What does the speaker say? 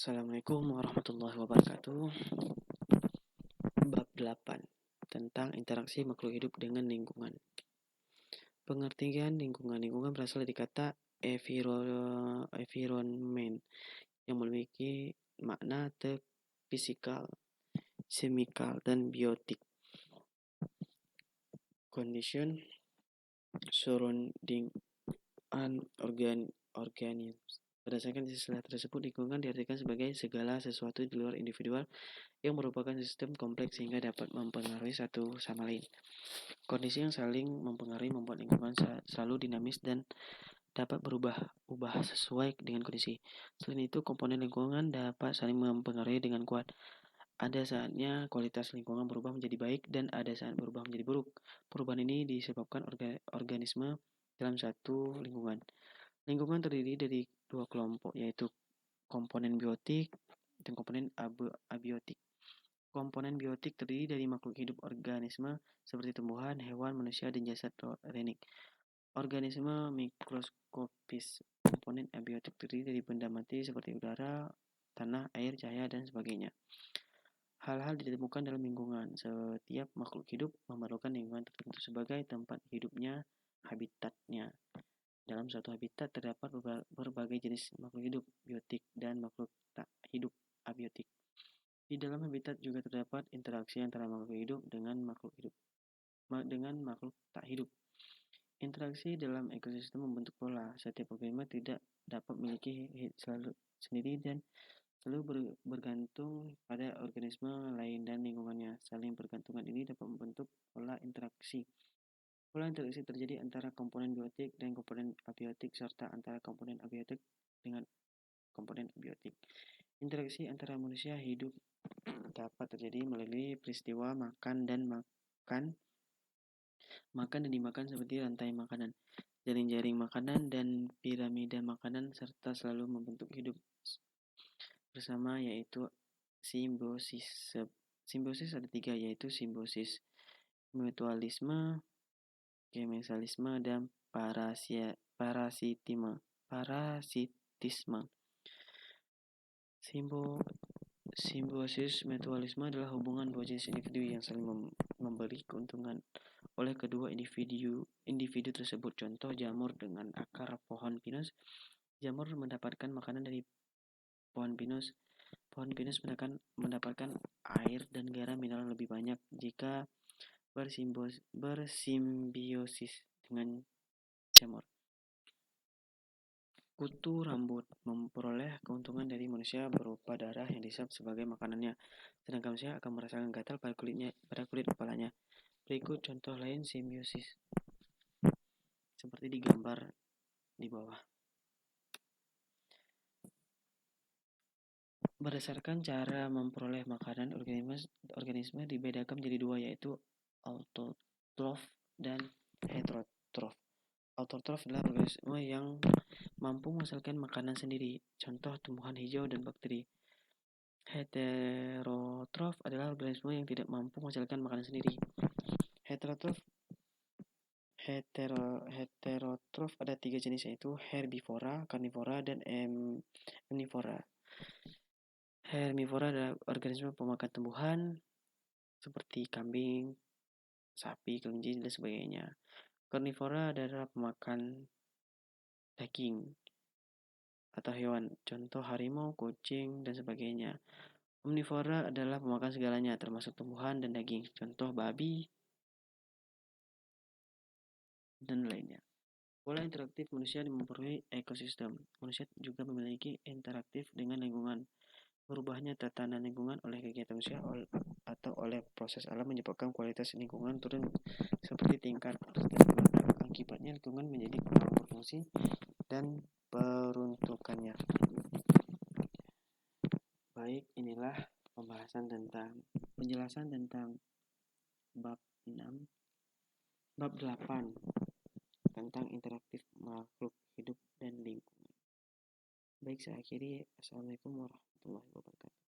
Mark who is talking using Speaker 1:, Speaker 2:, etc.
Speaker 1: Assalamualaikum warahmatullahi wabarakatuh. Bab 8 tentang interaksi makhluk hidup dengan lingkungan. Pengertian lingkungan. Lingkungan berasal dari kata environment yang memiliki makna fisikal, chemical, dan biotik. Condition surrounding an organism. Berdasarkan istilah tersebut, lingkungan diartikan sebagai segala sesuatu di luar individual yang merupakan sistem kompleks sehingga dapat mempengaruhi satu sama lain. Kondisi yang saling mempengaruhi membuat lingkungan selalu dinamis dan dapat berubah sesuai dengan kondisi. Selain itu, komponen lingkungan dapat saling mempengaruhi dengan kuat. Ada saatnya kualitas lingkungan berubah menjadi baik dan ada saat berubah menjadi buruk. Perubahan ini disebabkan organisme dalam satu lingkungan. Lingkungan terdiri dari dua kelompok, yaitu komponen biotik dan komponen abiotik. Komponen biotik terdiri dari makhluk hidup organisme seperti tumbuhan, hewan, manusia, dan jasad organik. Organisme mikroskopis. Komponen abiotik terdiri dari benda mati seperti udara, tanah, air, cahaya, dan sebagainya. Hal-hal ditemukan dalam lingkungan. Setiap makhluk hidup memerlukan lingkungan tertentu sebagai tempat hidupnya, habitatnya. Dalam suatu habitat terdapat berbagai jenis makhluk hidup, biotik, dan makhluk tak hidup, abiotik. Di dalam habitat juga terdapat interaksi antara makhluk hidup dengan makhluk tak hidup. Interaksi dalam ekosistem membentuk pola. Setiap organisme tidak dapat memiliki selalu sendiri dan selalu bergantung pada organisme lain dan lingkungannya. Saling bergantungan ini dapat membentuk pola interaksi. Pola interaksi terjadi antara komponen biotik dan komponen abiotik serta antara komponen abiotik dengan komponen abiotik. Interaksi antara manusia hidup dapat terjadi melalui peristiwa makan dan dimakan seperti rantai makanan, jaring-jaring makanan, dan piramida makanan serta selalu membentuk hidup bersama, yaitu simbiosis. Simbiosis ada 3, yaitu simbiosis mutualisme, kemensalisme, dan parasitisme. Simbiosis mutualisme adalah hubungan dua jenis individu yang saling memberi keuntungan oleh kedua individu tersebut. Contoh, jamur dengan akar pohon pinus. Jamur mendapatkan makanan dari pohon pinus. Pohon pinus mendapatkan air dan garam mineral lebih banyak jika bersimbiosis dengan jamur. Kutu rambut memperoleh keuntungan dari manusia berupa darah yang dihisap sebagai makanannya, sedangkan manusia akan merasakan gatal pada kulit kepalanya. Berikut contoh lain simbiosis, seperti di gambar di bawah. Berdasarkan cara memperoleh makanan, organisme dibedakan menjadi dua, yaitu autotrof dan heterotrof. Autotrof adalah organisme yang mampu menghasilkan makanan sendiri, contoh tumbuhan hijau dan bakteri. Heterotrof adalah organisme yang tidak mampu menghasilkan makanan sendiri. Heterotrof ada 3 jenis, yaitu herbivora, karnivora, dan omnivora. Herbivora adalah organisme pemakan tumbuhan seperti kambing, sapi, kelinci, dan sebagainya. Karnivora adalah pemakan daging atau hewan, contoh harimau, kucing, dan sebagainya. Omnivora adalah pemakan segalanya, termasuk tumbuhan dan daging, contoh babi, dan lainnya. Pola interaktif manusia mempengaruhi ekosistem. Manusia juga memiliki interaktif dengan lingkungan. Berubahnya tatanan lingkungan oleh kegiatan manusia atau oleh proses alam menyebabkan kualitas lingkungan turun seperti tingkat ketertiban. Akibatnya lingkungan menjadi kurang berfungsi dan peruntukannya. Baik, inilah penjelasan tentang bab 8 tentang interaktif makhluk hidup dan lingkungan. Baik, saya akhiri. Assalamualaikum warahmatullahi wabarakatuh.